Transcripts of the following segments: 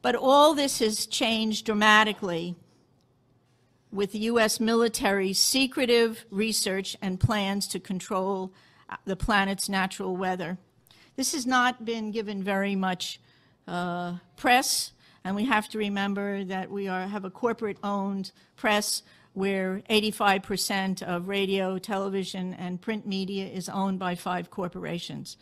But all this has changed dramatically with the U.S. military's secretive research and plans to control the planet's natural weather. This has not been given very much press, and we have to remember that we have a corporate-owned press where 85% of radio, television, and print media is owned by 5 corporations.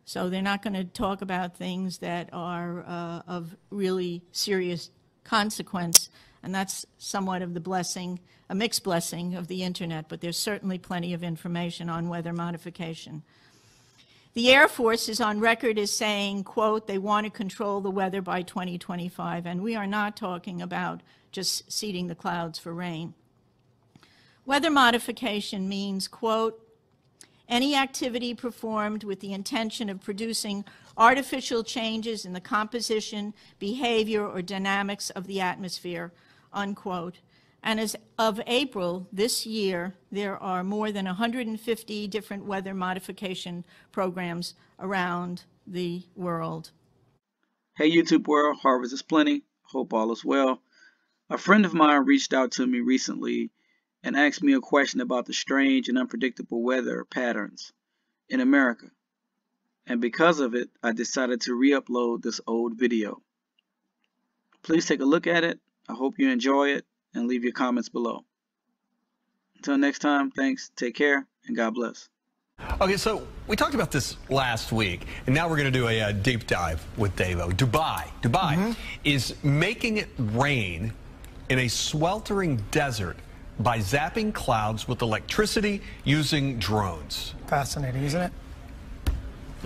So they're not going to talk about things that are of really serious consequence, and that's somewhat of the blessing, a mixed blessing of the internet, but there's certainly plenty of information on weather modification. The Air Force is on record as saying, quote, they want to control the weather by 2025, and we are not talking about just seeding the clouds for rain. Weather modification means, quote, any activity performed with the intention of producing artificial changes in the composition, behavior, or dynamics of the atmosphere, unquote. And as of April this year, there are more than 150 different weather modification programs around the world. Hey YouTube world, Harvest is plenty. Hope all is well. A friend of mine reached out to me recently and asked me a question about the strange and unpredictable weather patterns in America. And because of it, I decided to re-upload this old video. Please take a look at it. I hope you enjoy it and leave your comments below. Until next time, thanks, take care, and God bless. Okay, so we talked about this last week, and now we're going to do a deep dive with Davo. Dubai is making it rain in a sweltering desert by zapping clouds with electricity using drones. Fascinating, isn't it?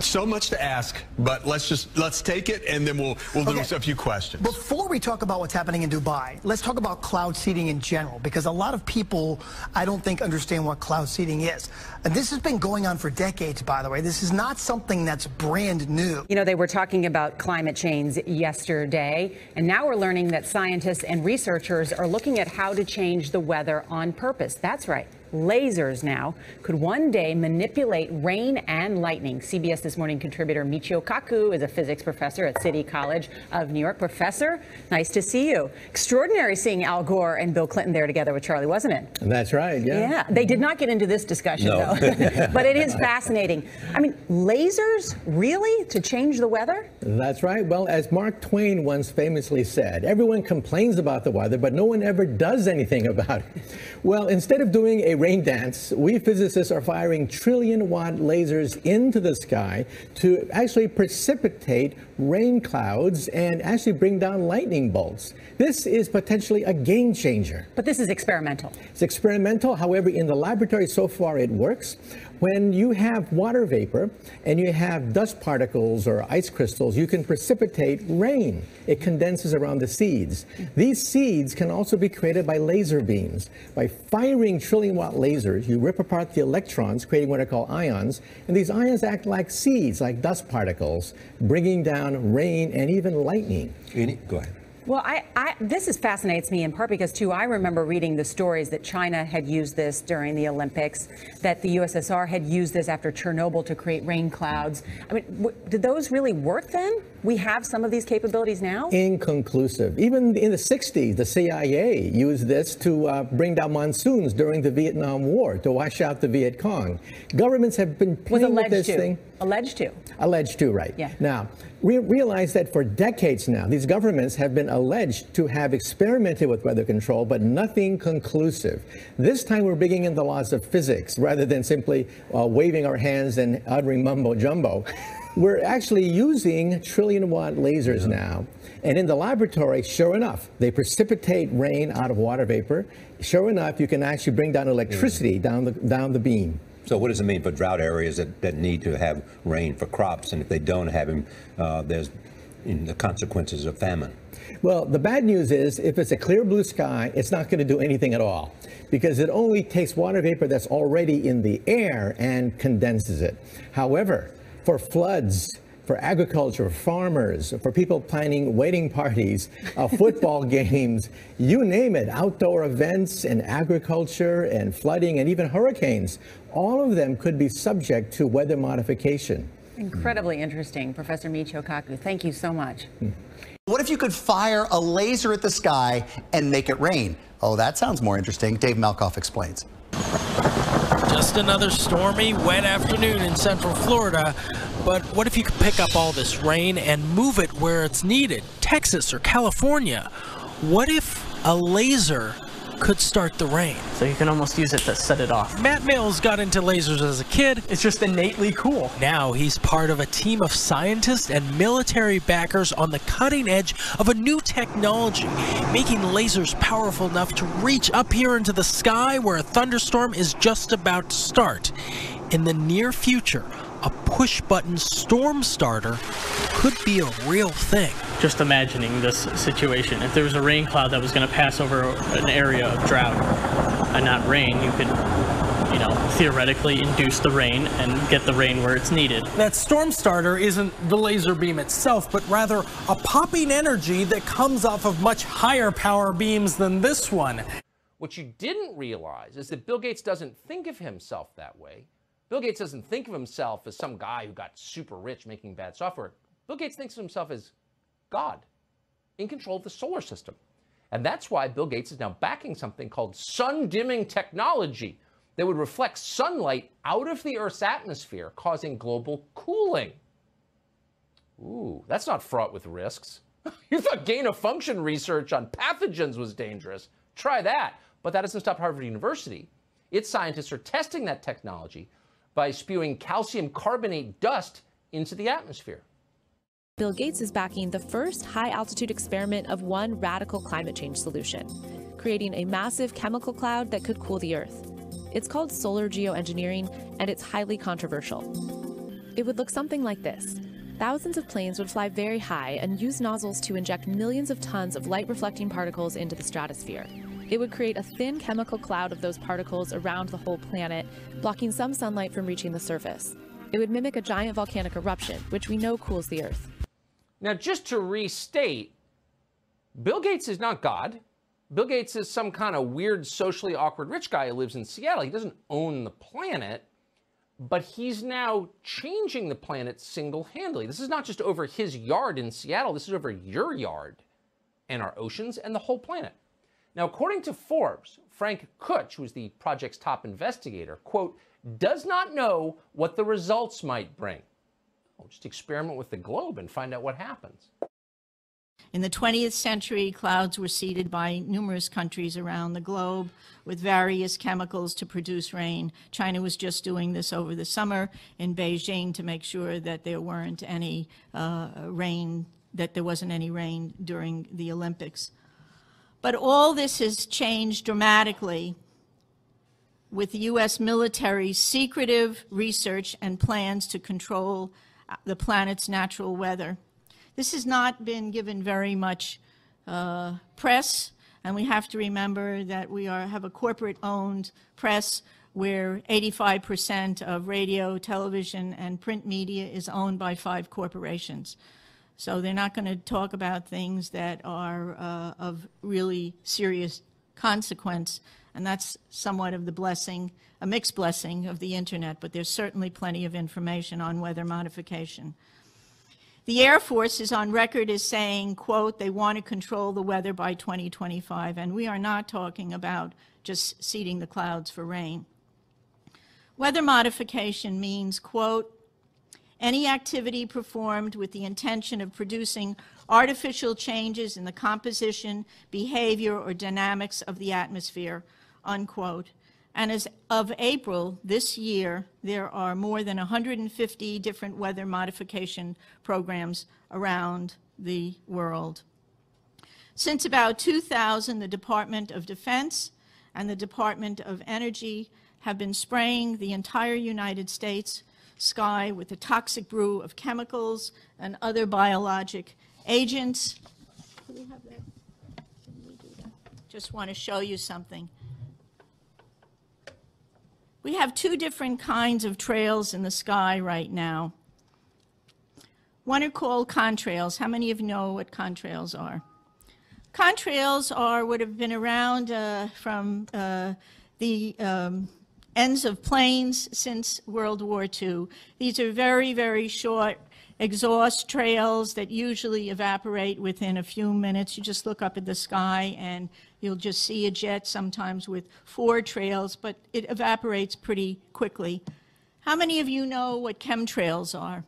So much to ask, but let's take it, and then we'll do a few questions. Before we talk about what's happening in Dubai, let's talk about cloud seeding in general, because a lot of people, I don't think, understand what cloud seeding is. And this has been going on for decades, by the way. This is not something that's brand new. You know, they were talking about climate change yesterday, and now we're learning that scientists and researchers are looking at how to change the weather on purpose. That's right. Lasers now could one day manipulate rain and lightning. CBS This Morning contributor Michio Kaku is a physics professor at City College of New York. Professor, nice to see you. Extraordinary seeing Al Gore and Bill Clinton there together with Charlie, wasn't it? That's right, yeah. Yeah, they did not get into this discussion, though. But it is fascinating. I mean, lasers, really, to change the weather? That's right. Well, as Mark Twain once famously said, everyone complains about the weather, but no one ever does anything about it. Well, instead of doing a rain dance, we physicists are firing trillion-watt lasers into the sky to actually precipitate rain clouds and actually bring down lightning bolts. This is potentially a game changer. But this is experimental. It's experimental. However, in the laboratory so far it works. When you have water vapor and you have dust particles or ice crystals, you can precipitate rain. It condenses around the seeds. These seeds can also be created by laser beams. By firing trillion-watt lasers, you rip apart the electrons, creating what are called ions, and these ions act like seeds, like dust particles, bringing down rain and even lightning. Go ahead. Well, this fascinates me in part because, too, I remember reading the stories that China had used this during the Olympics, that the USSR had used this after Chernobyl to create rain clouds. I mean, did those really work then? We have some of these capabilities now? Inconclusive. Even in the 60s, the CIA used this to bring down monsoons during the Vietnam War, to wash out the Viet Cong. Governments have been playing with this thing. Alleged to. Alleged to, right. Yeah. Now, we realize that for decades now, these governments have been alleged to have experimented with weather control, but nothing conclusive. This time we're bringing in the laws of physics rather than simply waving our hands and uttering mumbo jumbo. We're actually using trillion-watt lasers now. And in the laboratory, sure enough, they precipitate rain out of water vapor. Sure enough, you can actually bring down electricity down the beam. So what does it mean for drought areas that need to have rain for crops? And if they don't have them, there's the consequences of famine. Well, the bad news is if it's a clear blue sky, it's not going to do anything at all, because it only takes water vapor that's already in the air and condenses it. However, for floods, for agriculture, farmers, for people planning wedding parties, football games, you name it, outdoor events and agriculture and flooding and even hurricanes, all of them could be subject to weather modification. Incredibly interesting, Professor Michio Kaku. Thank you so much. What if you could fire a laser at the sky and make it rain? Oh, that sounds more interesting. Dave Malkoff explains. Just another stormy, wet afternoon in Central Florida. But what if you could pick up all this rain and move it where it's needed? Texas or California? What if a laser could start the rain? So you can almost use it to set it off. Matt Mills got into lasers as a kid. It's just innately cool. Now he's part of a team of scientists and military backers on the cutting edge of a new technology, making lasers powerful enough to reach up here into the sky where a thunderstorm is just about to start. In the near future, a push-button storm starter could be a real thing. Just imagining this situation. If there was a rain cloud that was going to pass over an area of drought and not rain, you could, theoretically induce the rain and get the rain where it's needed. That storm starter isn't the laser beam itself, but rather a popping energy that comes off of much higher power beams than this one. What you didn't realize is that Bill Gates doesn't think of himself that way. Bill Gates doesn't think of himself as some guy who got super rich making bad software. Bill Gates thinks of himself as God in control of the solar system. And that's why Bill Gates is now backing something called sun-dimming technology that would reflect sunlight out of the Earth's atmosphere, causing global cooling. Ooh, that's not fraught with risks. You thought gain-of-function research on pathogens was dangerous. Try that. But that hasn't stopped Harvard University. Its scientists are testing that technology by spewing calcium carbonate dust into the atmosphere. Bill Gates is backing the first high-altitude experiment of one radical climate change solution, creating a massive chemical cloud that could cool the Earth. It's called solar geoengineering, and it's highly controversial. It would look something like this. Thousands of planes would fly very high and use nozzles to inject millions of tons of light-reflecting particles into the stratosphere. It would create a thin chemical cloud of those particles around the whole planet, blocking some sunlight from reaching the surface. It would mimic a giant volcanic eruption, which we know cools the Earth. Now, just to restate, Bill Gates is not God. Bill Gates is some kind of weird, socially awkward rich guy who lives in Seattle. He doesn't own the planet, but he's now changing the planet single-handedly. This is not just over his yard in Seattle. This is over your yard and our oceans and the whole planet. Now, according to Forbes, Frank Kutch, who's the project's top investigator, quote, does not know what the results might bring. Well, just experiment with the globe and find out what happens. In the 20th century, clouds were seeded by numerous countries around the globe with various chemicals to produce rain. China was just doing this over the summer in Beijing to make sure that there weren't any rain, that there wasn't any rain during the Olympics. But all this has changed dramatically with the U.S. military's secretive research and plans to control the planet's natural weather. This has not been given very much press, and we have to remember that we have a corporate-owned press where 85% of radio, television, and print media is owned by 5 corporations. So they're not going to talk about things that are of really serious consequence, and that's somewhat of the blessing, a mixed blessing of the internet, but there's certainly plenty of information on weather modification. The Air Force is on record as saying, quote, they want to control the weather by 2025, and we are not talking about just seeding the clouds for rain. Weather modification means, quote, any activity performed with the intention of producing artificial changes in the composition, behavior, or dynamics of the atmosphere, unquote. And as of April this year, there are more than 150 different weather modification programs around the world. Since about 2000, the Department of Defense and the Department of Energy have been spraying the entire United States sky with a toxic brew of chemicals and other biologic agents. Do we have that? Can we do that? Just want to show you something. We have 2 different kinds of trails in the sky right now. One are called contrails. How many of you know what contrails are? Contrails are what have been around from the ends of planes since World War II. These are very, very short exhaust trails that usually evaporate within a few minutes. You just look up at the sky and you'll just see a jet, sometimes with 4 trails, but it evaporates pretty quickly. How many of you know what chemtrails are?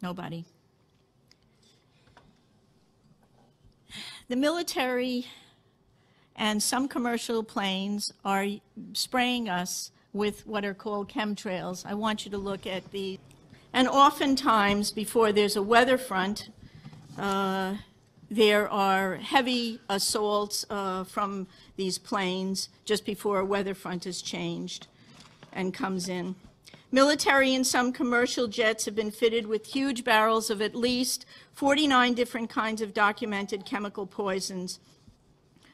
Nobody. The military and some commercial planes are spraying us with what are called chemtrails. I want you to look at the, and oftentimes before there's a weather front, there are heavy assaults from these planes just before a weather front is changed and comes in. Military and some commercial jets have been fitted with huge barrels of at least 49 different kinds of documented chemical poisons.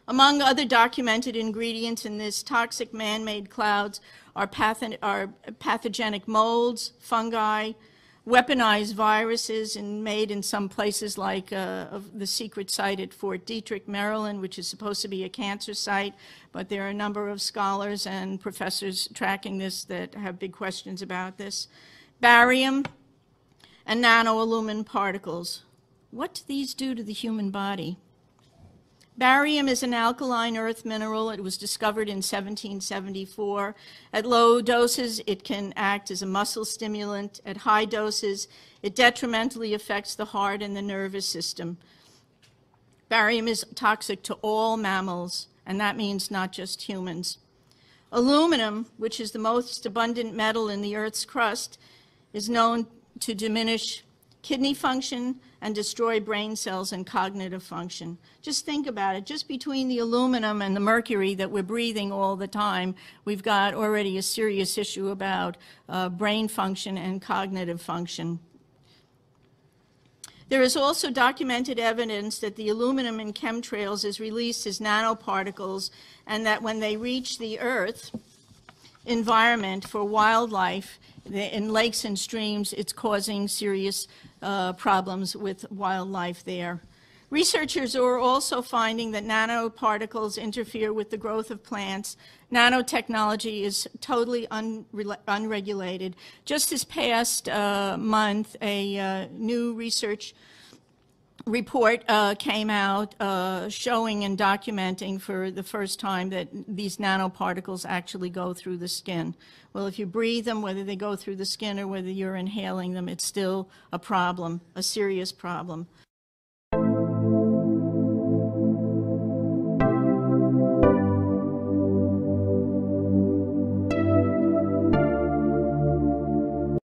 Among other documented ingredients in this toxic man-made clouds are pathogenic molds, fungi, weaponized viruses, and made in some places like the secret site at Fort Detrick, Maryland, which is supposed to be a cancer site, but there are a number of scholars and professors tracking this that have big questions about this. Barium and nanoaluminum particles. What do these do to the human body? Barium is an alkaline earth mineral. It was discovered in 1774. At low doses, it can act as a muscle stimulant. At high doses, it detrimentally affects the heart and the nervous system. Barium is toxic to all mammals, and that means not just humans. Aluminum, which is the most abundant metal in the Earth's crust, is known to diminish kidney function and destroy brain cells and cognitive function. Just think about it. Just between the aluminum and the mercury that we're breathing all the time, we've got already a serious issue about brain function and cognitive function. There is also documented evidence that the aluminum in chemtrails is released as nanoparticles, and that when they reach the Earth environment for wildlife, in lakes and streams, it's causing serious problems with wildlife there. Researchers are also finding that nanoparticles interfere with the growth of plants. Nanotechnology is totally unregulated. Just this past month, a new research report came out showing and documenting for the first time that these nanoparticles actually go through the skin. Well, if you breathe them, whether they go through the skin or whether you're inhaling them, it's still a problem, a serious problem.